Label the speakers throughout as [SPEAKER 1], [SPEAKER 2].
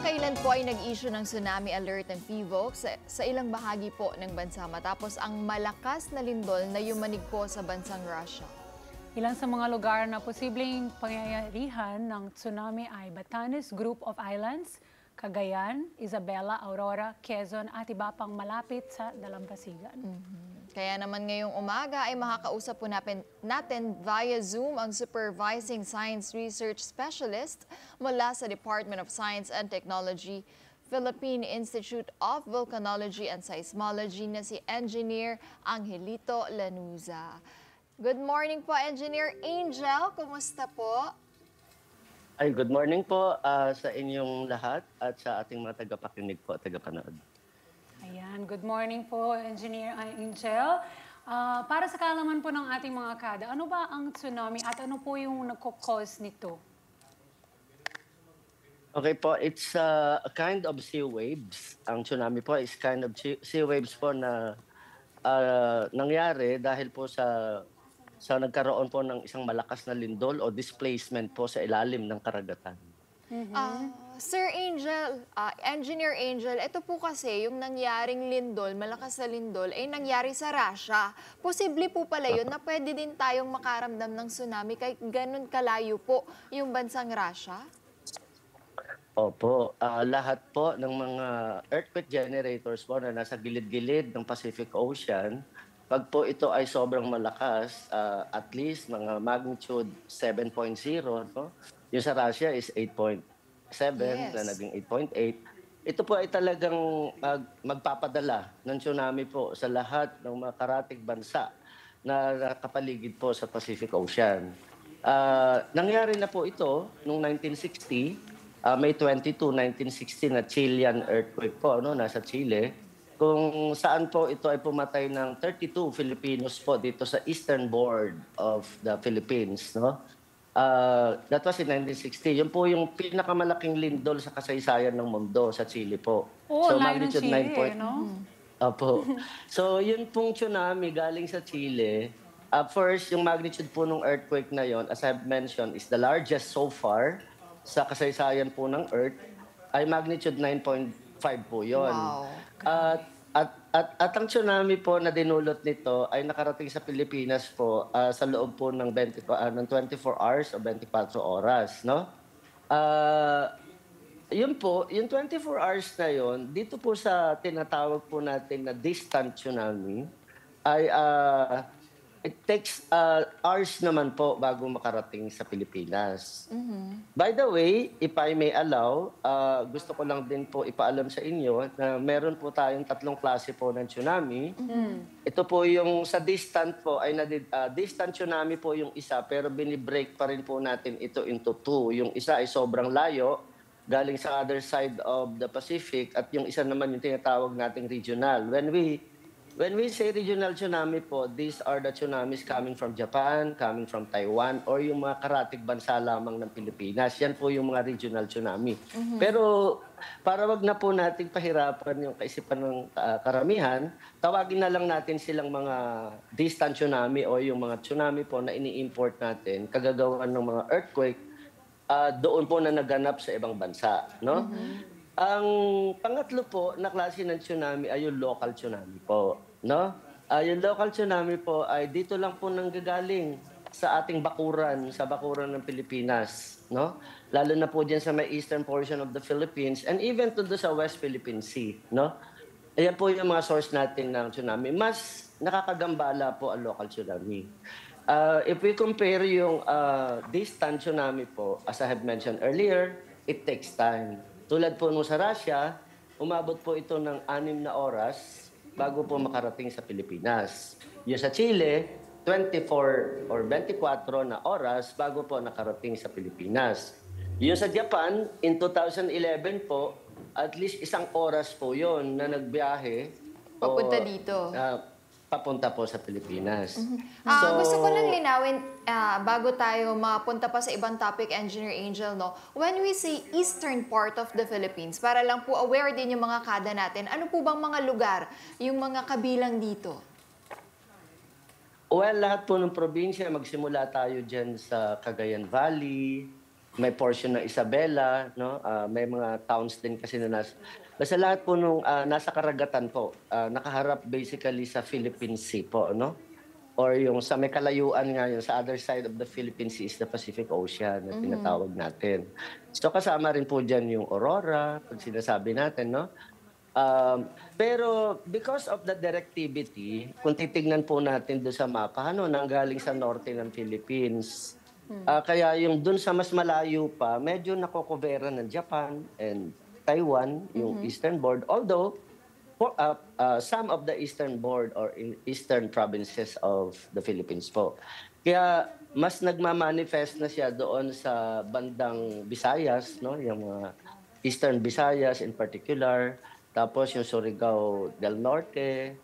[SPEAKER 1] Kamakailan po ay nag-issue ng tsunami alert ng PHIVOLC sa ilang bahagi po ng bansa matapos ang malakas na lindol na yumanig po sa bansang Russia.
[SPEAKER 2] Ilan sa mga lugar na posibleng pangyayarihan ng tsunami ay Batanes Group of Islands, Cagayan, Isabela, Aurora, Quezon at iba pang malapit sa Dalampasigan.
[SPEAKER 1] Kaya naman ngayong umaga ay makakausap po natin via Zoom ang Supervising Science Research Specialist mula sa Department of Science and Technology, Philippine Institute of Volcanology and Seismology na si Engineer Angelito Lanuza. Good morning po, Engineer Angel. Kumusta po?
[SPEAKER 3] Ay, good morning po sa inyong lahat at sa ating mga tagapakinig po at tagapanood.
[SPEAKER 2] Ayan, good morning po, Engineer Angel. Para sa kaalaman po ng ating mga kada, ano ba ang tsunami at ano po yung nagko-cause nito?
[SPEAKER 3] Okay po, it's a kind of sea waves. Ang tsunami po is kind of sea waves po na nangyari dahil po sa nagkaroon po ng isang malakas na lindol o displacement po sa ilalim ng karagatan.
[SPEAKER 1] Sir Angel, Engineer Angel, ito po kasi yung nangyaring lindol, malakas na lindol, ay nangyari sa Russia. Posible po pala yun na pwede din tayong makaramdam ng tsunami kahit ganun kalayo po yung bansang Russia?
[SPEAKER 3] Opo, lahat po ng mga earthquake generators po na nasa gilid-gilid ng Pacific Ocean, pag po ito ay sobrang malakas, at least mga magnitude 7.0, no? Yung sa Russia is 8.7 na naging 8.8. Ito po ay talagang magpapadala ng tsunami po sa lahat ng mga karatig bansa na nakapaligid po sa Pacific Ocean. Nangyari na po ito noong 1960, May 22, 1960 na Chilean earthquake po, no, nasa Chile, kung saan po ito ay pumatay ng 32 Filipinos po dito sa eastern board of the Philippines, no? That was in 1960. Yun po yung pinakamalaking lindol sa kasaysayan ng mundo sa Chile po.
[SPEAKER 2] Oh,
[SPEAKER 3] so
[SPEAKER 2] layo ng
[SPEAKER 3] magnitude
[SPEAKER 2] Chile,
[SPEAKER 3] 9.
[SPEAKER 2] no?
[SPEAKER 3] Opo. So yun pong tsunami galing sa Chile. First, yung magnitude po ng earthquake na yon, as I've mentioned, is the largest so far sa kasaysayan po ng Earth, ay magnitude 9.5 po yon.
[SPEAKER 1] Wow.
[SPEAKER 3] At ang tsunami po na dinulot nito ay nakarating sa Pilipinas po sa loob po ng 24 hours o 24 oras, no? Yun po, yung 24 hours na yon, dito po sa tinatawag po natin na distant tsunami, ay it takes hours naman po bago makarating sa Pilipinas. By the way, if I may allow, gusto ko lang din po ipaalam sa inyo na meron po tayong tatlong klase po ng tsunami. Ito po yung sa distant po, ay distant tsunami po yung isa, pero binibreak pa rin po natin ito into two. Yung isa ay sobrang layo, galing sa other side of the Pacific, at yung isa naman yung tinatawag nating regional. When we say regional tsunami po, these are the tsunamis coming from Japan, coming from Taiwan, or yung mga karatig bansa lamang ng Pilipinas. Yan po yung mga regional tsunami. Pero para wag na po nating pahirapan yung kaisipan ng karamihan, tawagin na lang natin silang mga distant tsunami o yung mga tsunami po na ini-import natin, kagagawan ng mga earthquake, doon po na naganap sa ibang bansa, no? Ang pangatlo po na klase ng tsunami ay yung local tsunami po, no? Yung local tsunami po ay dito lang po nanggagaling sa ating bakuran, sa bakuran ng Pilipinas, no? Lalo na po diyan sa may eastern portion of the Philippines and even to sa West Philippine Sea, no? Ayan po yung mga source natin ng tsunami. Mas nakakagambala po ang local tsunami. If we compare yung distant tsunami po, as I have mentioned earlier, it takes time. Tulad po nung sa Russia, umabot po ito ng 6 na oras bago po makarating sa Pilipinas. Yung sa Chile, 24 or 24 na oras bago po nakarating sa Pilipinas. Yung sa Japan, in 2011 po, at least 1 oras po yon na nagbiyahe.
[SPEAKER 1] Papunta dito.
[SPEAKER 3] Papunta po sa Pilipinas.
[SPEAKER 1] Gusto ko lang linawin, bago tayo mapunta pa sa ibang topic, Engineer Angel, no? When we say eastern part of the Philippines, para lang po aware din yung mga kada natin, ano po bang mga lugar, yung mga kabilang dito?
[SPEAKER 3] Well, lahat po ng probinsya, magsimula tayo dyan sa Cagayan Valley, may portion ng Isabela, no? May mga towns din kasi na basta lahat po nung nasa karagatan po, nakaharap basically sa Philippine Sea po, no? Or yung sa may kalayuan nga, yung sa other side of the Philippine Sea is the Pacific Ocean na tinatawag natin. So kasama rin po dyan yung Aurora, pag sinasabi natin, no? Pero because of the directivity, kung titignan po natin doon sa mapa, nanggaling sa norte ng Philippines. Kaya yung doon sa mas malayo pa, medyo nakokobera ng Japan and Taiwan, yung eastern board. Although, some of the eastern board or eastern provinces of the Philippines po. Kaya mas nagmamanifest na siya doon sa bandang Visayas, no? Yung mga eastern Visayas in particular. Tapos yung Surigao del Norte,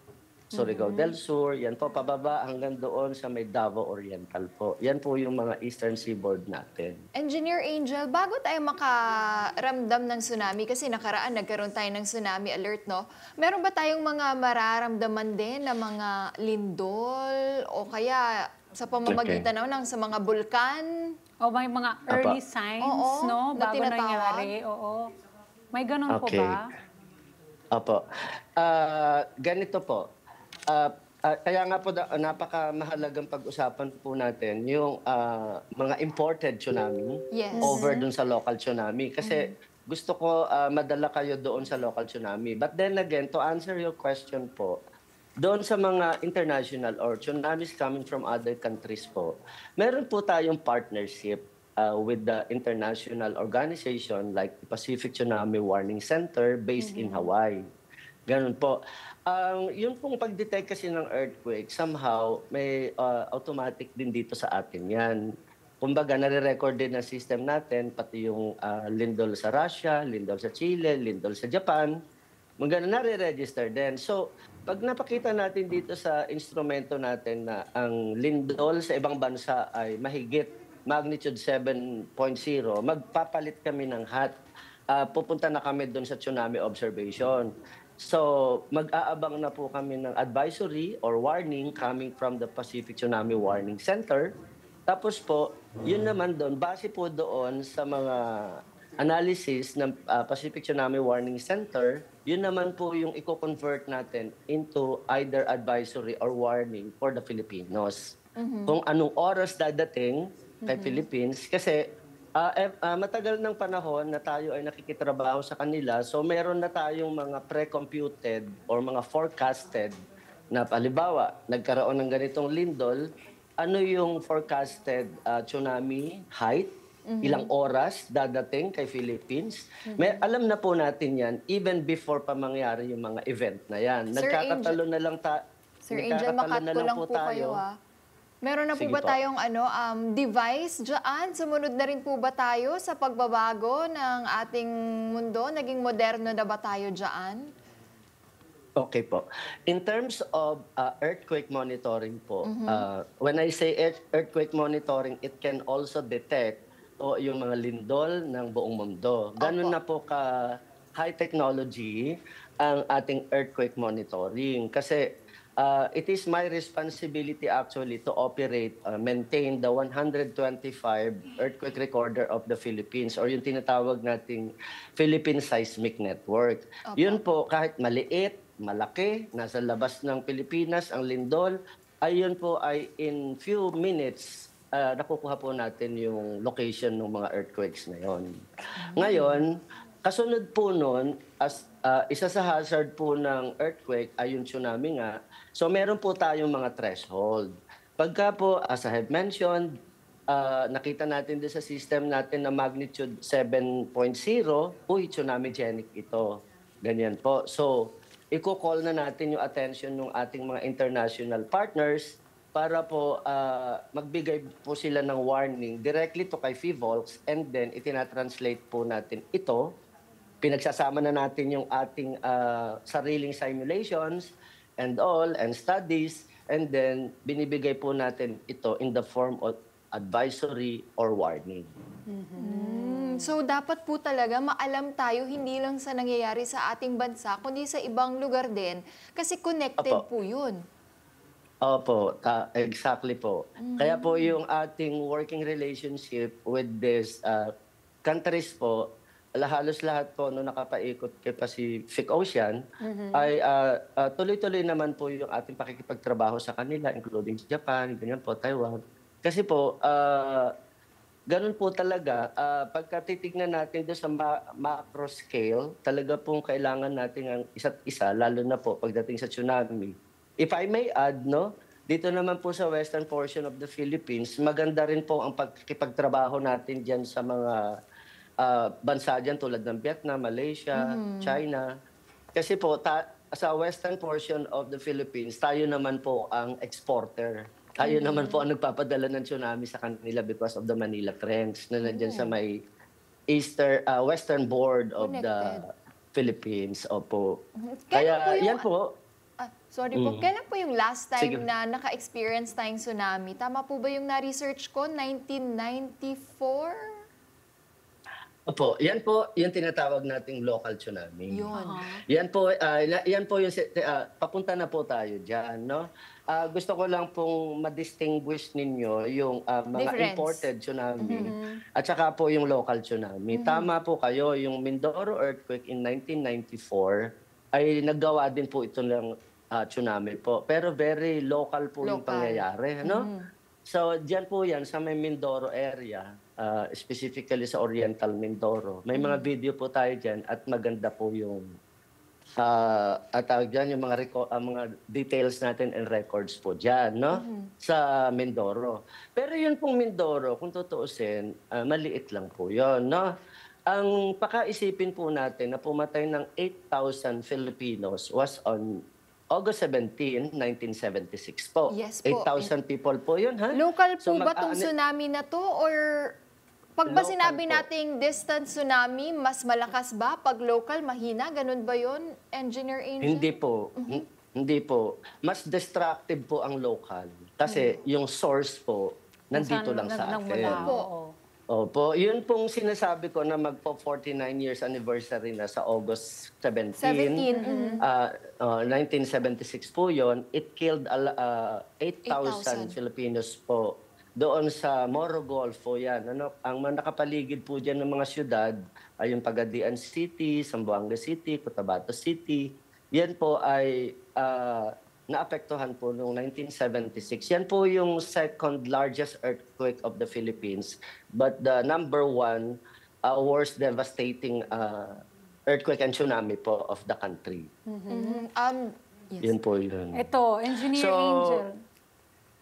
[SPEAKER 3] Surigao del Sur, yan po pababa hanggang doon sa may Davao Oriental po. Yan po yung mga eastern seaboard natin.
[SPEAKER 1] Engineer Angel, bago tayo makaramdam ng tsunami, kasi nakaraan nagkaroon tayo ng tsunami alert, no? Meron ba tayong mga mararamdaman din na mga lindol o kaya sa pamamagitan ng sa mga bulkan?
[SPEAKER 2] O may mga early signs,
[SPEAKER 1] Oo,
[SPEAKER 2] no?
[SPEAKER 1] na
[SPEAKER 2] Bago
[SPEAKER 1] tinatawag.
[SPEAKER 2] nangyari. Oo. May ganun po
[SPEAKER 3] Okay.
[SPEAKER 2] ba?
[SPEAKER 3] Opo. Ganito po. Kaya nga po napakamahalagang pag-usapan po natin yung mga imported tsunami
[SPEAKER 1] Yes.
[SPEAKER 3] over dun sa local tsunami. Kasi gusto ko madala kayo doon sa local tsunami. But then again, to answer your question po, doon sa mga international or tsunamis coming from other countries po, meron po tayong partnership with the international organization like the Pacific Tsunami Warning Center based in Hawaii. Ganun po. Yung pong pag-detect kasi ng earthquake, somehow may automatic din dito sa atin yan. Kumbaga, nare-record din ng system natin, pati yung lindol sa Russia, lindol sa Chile, lindol sa Japan. Mga nare-register din. So, pag napakita natin dito sa instrumento natin na ang lindol sa ibang bansa ay mahigit magnitude 7.0, magpapalit kami ng HAT. Pupunta na kami doon sa tsunami observation. So, mag-aabang na po kami ng advisory or warning coming from the Pacific Tsunami Warning Center. Tapos po, yun naman doon, base po doon sa mga analysis ng Pacific Tsunami Warning Center, yun naman po yung i-convert natin into either advisory or warning for the Filipinos. Kung anong oras dadating kay Philippines, kasi matagal ng panahon na tayo ay nakikitrabaho sa kanila, so meron na tayong mga pre-computed or mga forecasted na halimbawa, nagkaroon ng ganitong lindol, ano yung forecasted tsunami height, ilang oras dadating kay Philippines. Alam na po natin yan even before pa mangyari yung mga event na yan.
[SPEAKER 1] Sir
[SPEAKER 3] Nagkakatalo na lang
[SPEAKER 1] Sir Angel, makat ko lang po kayo. Meron na po
[SPEAKER 3] Sige
[SPEAKER 1] ba
[SPEAKER 3] po.
[SPEAKER 1] tayong device dyan? Sumunod na rin po ba tayo sa pagbabago ng ating mundo? Naging moderno na ba tayo dyan?
[SPEAKER 3] Okay po. In terms of earthquake monitoring po, when I say earthquake monitoring, it can also detect yung mga lindol ng buong mundo. Ganun na po ka high technology ang ating earthquake monitoring. Kasi it is my responsibility actually to operate, maintain the 125 earthquake recorder of the Philippines or yung tinatawag nating Philippine Seismic Network. Yun po, kahit maliit, malaki, nasa labas ng Pilipinas, ang lindol, ayun po ay in few minutes, nakukuha po natin yung location ng mga earthquakes na yon. Ngayon, kasunod po nun, as isa sa hazard po ng earthquake ay yung tsunami nga, so meron po tayong mga threshold. Pagka po, as I have mentioned, nakita natin din sa system natin na magnitude 7.0, tsunami-genic ito. Ganyan po. So, i-call na natin yung attention ng ating mga international partners para po magbigay po sila ng warning directly to kay PHIVOLCS and then itinatranslate po natin ito. Pinagsasama na natin yung ating sariling simulations and all and studies and then binibigay po natin ito in the form of advisory or warning.
[SPEAKER 1] So dapat po talaga maalam tayo hindi lang sa nangyayari sa ating bansa kundi sa ibang lugar din kasi connected po yun.
[SPEAKER 3] Opo, exactly po. Kaya po yung ating working relationship with this countries po, halos lahat po no nakapaikot kay Pacific Ocean, ay tuloy-tuloy naman po yung ating pakikipagtrabaho sa kanila, including Japan, ganyan po, Taiwan. Kasi po, ganun po talaga, pagka titignan natin doon sa macro scale, talaga pong kailangan natin ang isa't isa, lalo na po pagdating sa tsunami. If I may add, no, dito naman po sa western portion of the Philippines, maganda rin po ang pagkikipagtrabaho natin dyan sa mga bansa dyan tulad ng Vietnam, Malaysia, China. Kasi po, sa western portion of the Philippines, tayo naman po ang exporter. Tayo naman po ang nagpapadala ng tsunami sa kanila because of the Manila Trench na nandyan sa may western board of the Philippines. Opo. Kaya yan po.
[SPEAKER 1] Sorry po, kailan po yung last time
[SPEAKER 3] Sige.
[SPEAKER 1] na naka-experience tayong tsunami? Tama po ba yung na-research ko? 1994?
[SPEAKER 3] Opo, yan po yung tinatawag nating local tsunami.
[SPEAKER 1] Yun.
[SPEAKER 3] Yan po yung papunta na po tayo diyan, no? Gusto ko lang pong ma-distinguish ninyo yung mga
[SPEAKER 1] Difference.
[SPEAKER 3] imported tsunami at saka po yung local tsunami. Tama po kayo, yung Mindoro earthquake in 1994 ay naggawa din po ito ng tsunami po. Pero very local po yung pangyayari, no? So, diyan po yan sa may Mindoro area, specifically sa Oriental Mindoro. May mga video po tayo diyan at maganda po yung tawag dyan, yung mga details natin and records po dyan, no? Sa Mindoro. Pero yun pong Mindoro, kung tutuusin, maliit lang po yun, no? Ang pakaisipin po natin na pumatay ng 8,000 Filipinos was on August 17, 1976 po.
[SPEAKER 1] Yes po.
[SPEAKER 3] 8,000 people po yun, ha?
[SPEAKER 1] Local po
[SPEAKER 3] So,
[SPEAKER 1] ba tong tsunami na to? Or pag ba
[SPEAKER 3] Local
[SPEAKER 1] sinabi
[SPEAKER 3] po.
[SPEAKER 1] nating distant tsunami, mas malakas ba? Pag local, mahina? Ganun ba yun, Engineer Angel?
[SPEAKER 3] Hindi po. Hindi po. Mas destructive po ang local. Kasi yung source po, nandito lang sa atin.
[SPEAKER 1] Po.
[SPEAKER 3] Opo. Yun pong sinasabi ko na magpo 49 years anniversary na sa August 17. 1976 po yun. It killed 8,000 Filipinos po. Doon sa Morogol po yan. Ang mga nakapaligid po dyan ng mga syudad ay yung Pagadian City, Zamboanga City, Cotabato City. Yan po ay naapektuhan po noong 1976. Yan po yung second largest earthquake of the Philippines. But the number one worst devastating earthquake and tsunami po of the country.
[SPEAKER 1] Yes.
[SPEAKER 3] Yun po yun.
[SPEAKER 2] Ito, Engineer
[SPEAKER 3] So,
[SPEAKER 2] Angel.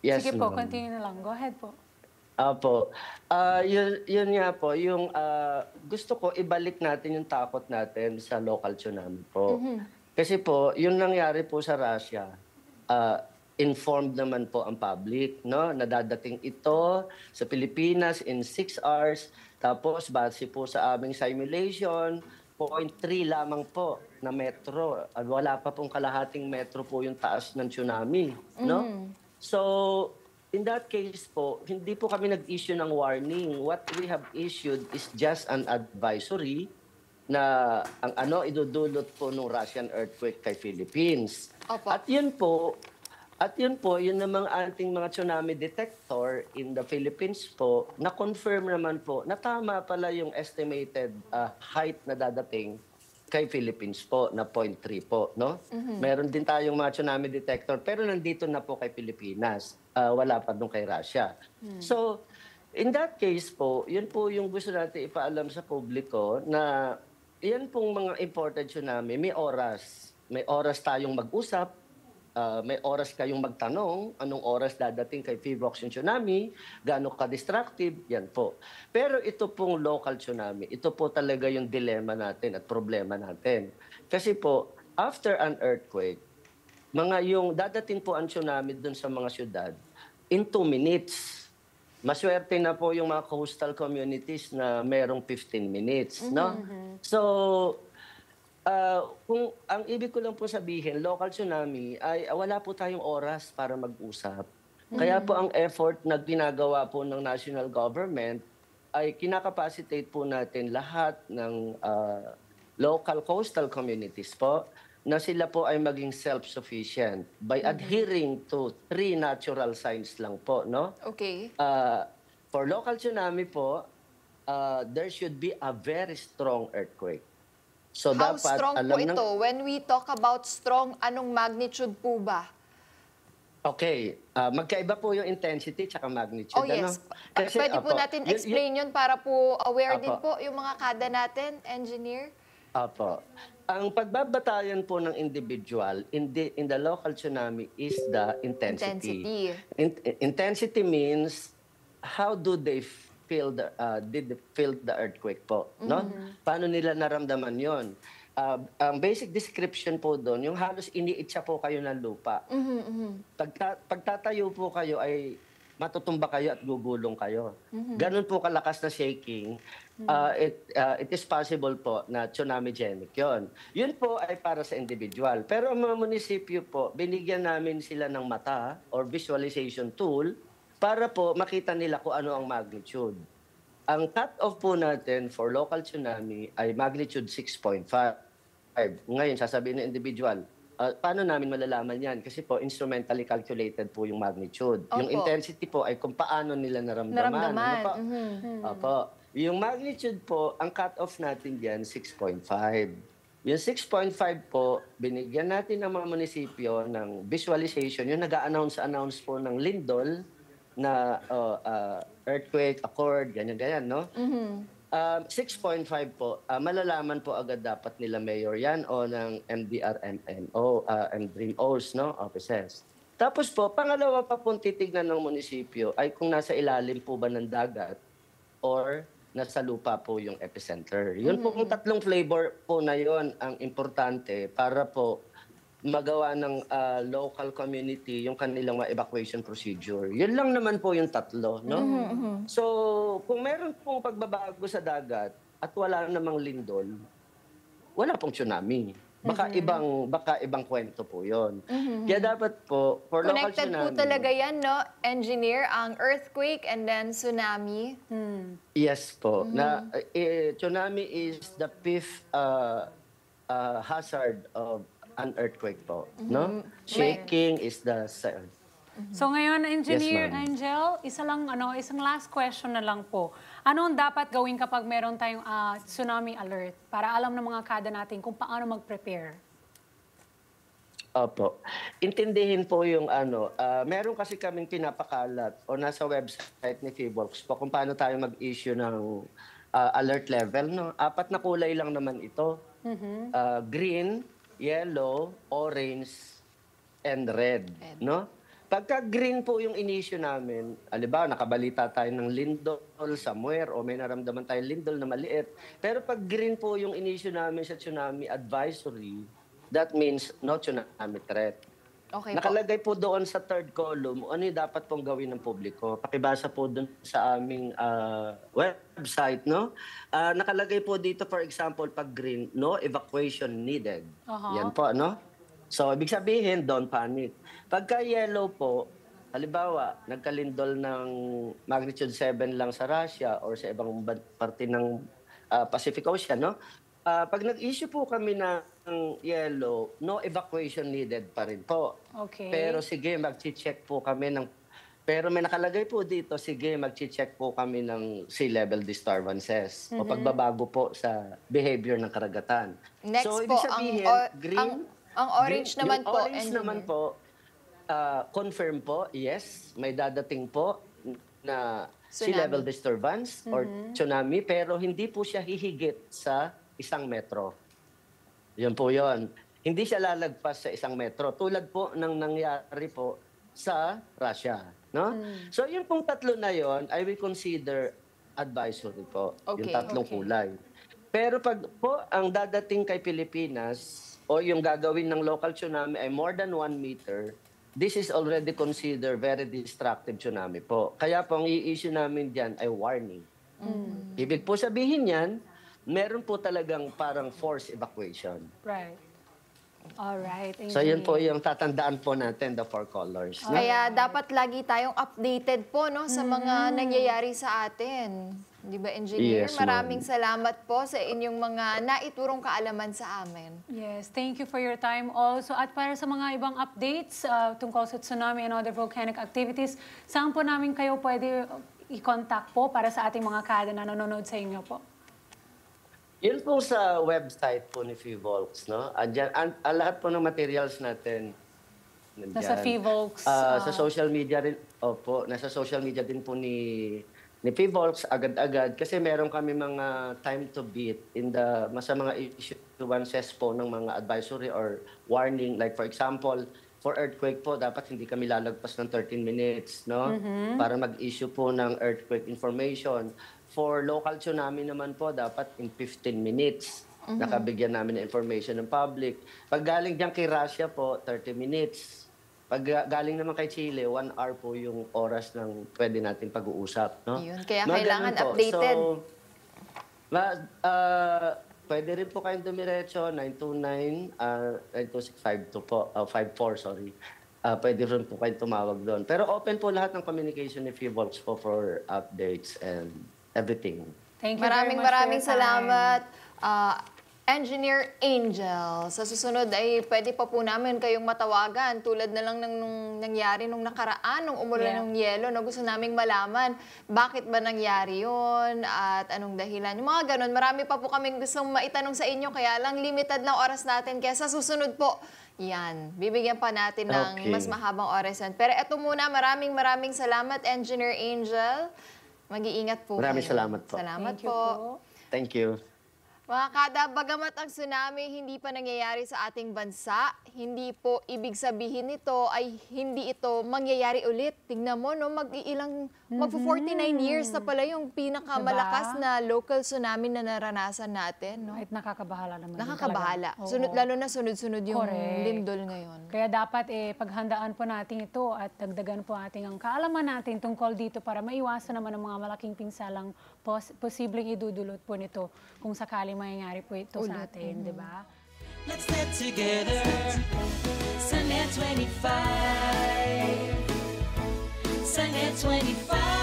[SPEAKER 3] Yes,
[SPEAKER 2] Sige po,
[SPEAKER 3] ma'am.
[SPEAKER 2] continue na lang. Go ahead po.
[SPEAKER 3] Apo. Yun nga po, yung gusto ko ibalik natin yung takot natin sa local tsunami po. Kasi po, yung nangyari po sa Russia, informed naman po ang public, no? Nadadating ito sa Pilipinas in 6 hours. Tapos, base po sa aming simulation, 0.3 lamang po na metro. Wala pa pong kalahating metro po yung taas ng tsunami, no? So, in that case po, hindi po kami nag-issue ng warning. What we have issued is just an advisory na ang idudulot po ng Russian earthquake kay Philippines.
[SPEAKER 1] Opo.
[SPEAKER 3] At yun po, yun namang ating mga tsunami detector in the Philippines po, na-confirm naman po na tama pala yung estimated height na dadating kay Philippines po na 0.3 po, no? Meron din tayong mga tsunami detector pero nandito na po kay Pilipinas. Wala pa doon kay Russia. So, in that case po, yun po yung gusto natin ipaalam sa publiko na yan pong mga imported tsunami, may oras. May oras tayong mag-usap. May oras kayong magtanong anong oras dadating kay Phivox yung tsunami, gaano ka-destructive, yan po. Pero ito pong local tsunami, ito po talaga yung dilemma natin at problema natin. Kasi po, after an earthquake, yung dadating po ang tsunami dun sa mga syudad, in 2 minutes, maswerte na po yung mga coastal communities na merong 15 minutes, no? So, kung ang ibig ko lang po sabihin, local tsunami ay wala po tayong oras para mag-usap. Kaya po ang effort na ginagawa po ng national government ay kinakapacitate po natin lahat ng local coastal communities po na sila po ay maging self-sufficient by adhering to 3 natural signs lang po, no?
[SPEAKER 1] Okay.
[SPEAKER 3] For local tsunami po, there should be a very strong earthquake. So
[SPEAKER 1] How
[SPEAKER 3] dapat
[SPEAKER 1] strong po
[SPEAKER 3] alam ng
[SPEAKER 1] ito? When we talk about strong, anong magnitude po ba?
[SPEAKER 3] Okay, magkaiba po yung intensity tsaka magnitude.
[SPEAKER 1] Oh yes. Pwede po natin explain yun para po aware din
[SPEAKER 3] Opo.
[SPEAKER 1] po yung mga kada natin, engineer.
[SPEAKER 3] Apo. Ang pagbabatayan po ng individual in the local tsunami is the intensity. Intensity means how do they feel did they feel the earthquake po, no? Paano nila naramdaman 'yon? Ang basic description po doon, yung halos iniitsa po kayo ng lupa. Pagtatayo po kayo ay matutumba kayo at gugulong kayo. Ganun po kalakas na shaking. It is possible po na tsunami-genic yon. Yun po ay para sa individual. Pero ang mga munisipyo po, binigyan namin sila ng mata or visualization tool para po makita nila kung ano ang magnitude. Ang cut-off po natin for local tsunami ay magnitude 6.5. Ngayon, sasabihin ng individual, paano namin malalaman yan? Kasi po, instrumentally calculated po yung magnitude.
[SPEAKER 1] Opo.
[SPEAKER 3] Yung intensity po ay kung paano nila naramdaman. Ano po? Opo. Yung magnitude po, ang cut-off natin dyan, 6.5. Yung 6.5 po, binigyan natin ng mga munisipyo ng visualization. Yung nag-announce po ng lindol na earthquake, accord, ganyan-ganyan, no? 6.5 po, malalaman po agad dapat nila mayor yan o ng MDRMNO and DREAMOs, no, offices. Tapos po, pangalawa pa pong titignan ng munisipyo ay kung nasa ilalim po ba ng dagat or nasa lupa po yung epicenter. Yun po kung tatlong flavor po na yon ang importante para po magawa ng local community yung kanilang mga evacuation procedure. Yun lang naman po yung tatlo, no? So, kung meron pong pagbabago sa dagat at wala namang lindol, wala pong tsunami. Baka ibang kwento po 'yon. Kaya dapat po for local
[SPEAKER 1] Connected
[SPEAKER 3] tsunami.
[SPEAKER 1] po talaga yan, no, engineer, ang earthquake and then tsunami.
[SPEAKER 3] Yes po. Na tsunami is the fifth hazard of an earthquake po, no? Shaking is the
[SPEAKER 2] So ngayon, Engineer
[SPEAKER 3] Yes, ma'am.
[SPEAKER 2] Angel, isang last question na lang po. Ano ang dapat gawin kapag meron tayong tsunami alert para alam ng mga kada natin kung paano mag-prepare?
[SPEAKER 3] Opo. Intindihin po yung meron kasi kaming pinapakalat o nasa website ni PHIVOLCS po kung paano tayo mag-issue ng alert level, no? 4 na kulay lang naman ito. Green, yellow, orange, and red, no? Pagka green po yung inisyu namin, halimbawa nakabalita tayo ng lindol somewhere o may naramdaman tayong lindol na maliit. Pero pag green po yung inisyu namin sa tsunami advisory, that means no tsunami threat.
[SPEAKER 1] Okay po.
[SPEAKER 3] Nakalagay po doon sa third column ano yung dapat pong gawin ng publiko. Pakibasa po doon sa aming website, no? Nakalagay po dito, for example, pag green, no evacuation needed. Yan po, no? So, ibig sabihin, don't panic. Pagka yellow po, halimbawa, nagkalindol ng magnitude 7 lang sa Russia or sa ibang parte ng Pacific Ocean, no? Pag nag-issue po kami ng yellow, no evacuation needed pa rin po.
[SPEAKER 2] Okay.
[SPEAKER 3] Pero sige, mag-check po kami ng... Pero may nakalagay po dito, sige, mag-check po kami ng sea level disturbances o pagbabago po sa behavior ng karagatan.
[SPEAKER 1] Next
[SPEAKER 3] so,
[SPEAKER 1] po,
[SPEAKER 3] ibig sabihin,
[SPEAKER 1] ang orange
[SPEAKER 3] green,
[SPEAKER 1] naman
[SPEAKER 3] yung
[SPEAKER 1] po,
[SPEAKER 3] orange
[SPEAKER 1] engineer.
[SPEAKER 3] naman po, confirm po, yes, may dadating po na sea
[SPEAKER 1] Tsunami.
[SPEAKER 3] level disturbance or tsunami, pero hindi po siya hihigit sa 1 metro. Yun po yun. Hindi siya lalagpas sa 1 metro. Tulad po ng nangyari po sa Russia. No? So yung pong tatlo na yon, I will consider advisory po.
[SPEAKER 1] Okay,
[SPEAKER 3] Yung tatlong
[SPEAKER 1] okay.
[SPEAKER 3] kulay. Pero pag po ang dadating kay Pilipinas o yung gagawin ng local tsunami ay more than 1 meter, this is already considered very destructive tsunami po. Kaya po ang i-issue namin dyan ay warning. Ibig po sabihin yan, meron po talagang parang forced evacuation.
[SPEAKER 2] Right. Alright,
[SPEAKER 3] So yun po yung tatandaan po natin, the 4 colors. No?
[SPEAKER 1] Kaya dapat lagi tayong updated po, no, sa mga nangyayari sa atin. Di ba, engineer?
[SPEAKER 3] Yes, ma'am.
[SPEAKER 1] Maraming salamat po sa inyong mga naiturong kaalaman sa amin.
[SPEAKER 2] Yes, thank you for your time also. At para sa mga ibang updates tungkol sa tsunami and other volcanic activities, saan po namin kayo pwede i-contact po para sa ating mga kada na nanonood sa inyo po?
[SPEAKER 3] Yun po sa website po ni Fivolks, no? Andyan, lahat po ng materials natin nandyan.
[SPEAKER 2] Nasa Fivolks.
[SPEAKER 3] Sa social media rin, opo, nasa social media din po ni Fivolks agad-agad kasi meron kami mga time to beat sa mga issuances po ng mga advisory or warning. Like for example, for earthquake po, dapat hindi kami lalagpas ng 13 minutes, no? Para mag-issue po ng earthquake information. For local tsunami naman po, dapat in 15 minutes nakabigyan namin ng information ng public. Pag galing diyan kay Russia po, 30 minutes. Pag galing naman kay Chile, 1 hour po yung oras ng pwede natin pag-uusap, no?
[SPEAKER 1] Yun, kaya
[SPEAKER 3] No,
[SPEAKER 1] kailangan
[SPEAKER 3] ganun po.
[SPEAKER 1] updated.
[SPEAKER 3] So, pwede rin po kayong dumiretso, 929-92652 po, 54, sorry. Pwede rin po kayong tumawag doon. Pero open po lahat ng communication ni Fivolks po for updates and everything.
[SPEAKER 2] Thank you
[SPEAKER 1] Maraming
[SPEAKER 2] very much for your
[SPEAKER 1] salamat,
[SPEAKER 2] time.
[SPEAKER 1] Engineer Angel. Sa susunod ay pwede pa po namin kayong matawagan tulad na lang ng nangyari nung nakaraan, nung umulan ng yelo. No? Gusto naming malaman bakit ba nangyari yon at anong dahilan. Yung mga ganun, marami pa po kaming gustong maitanong sa inyo kaya lang limited lang oras natin. Kaya sa susunod po, yan, bibigyan pa natin ng mas mahabang orasan. Pero eto muna, maraming salamat, Engineer Angel. Mag-iingat po
[SPEAKER 3] Maraming
[SPEAKER 1] kayo.
[SPEAKER 3] salamat po.
[SPEAKER 1] Salamat
[SPEAKER 2] Thank you po.
[SPEAKER 3] Thank you.
[SPEAKER 1] Mga kada, bagamat ang tsunami hindi pa nangyayari sa ating bansa, hindi po ibig sabihin nito ay hindi ito mangyayari ulit. Tingnan mo, no, magpo-49 years na pala yung pinakamalakas na local tsunami na naranasan natin. No?
[SPEAKER 2] Kahit nakakabahala naman.
[SPEAKER 1] Nakakabahala.
[SPEAKER 2] talaga. Oo.
[SPEAKER 1] Lalo na sunod-sunod yung
[SPEAKER 2] Correct.
[SPEAKER 1] lindol ngayon.
[SPEAKER 2] Kaya dapat paghandaan po natin ito at dagdagan po ating ang kaalaman natin tungkol dito para maiwasan naman ang mga malaking pinsalang posibleng idudulot po nito kung sakali mangyayari po ito sa atin, di ba?
[SPEAKER 4] Let's get together. Sunday 25. Sunday 25.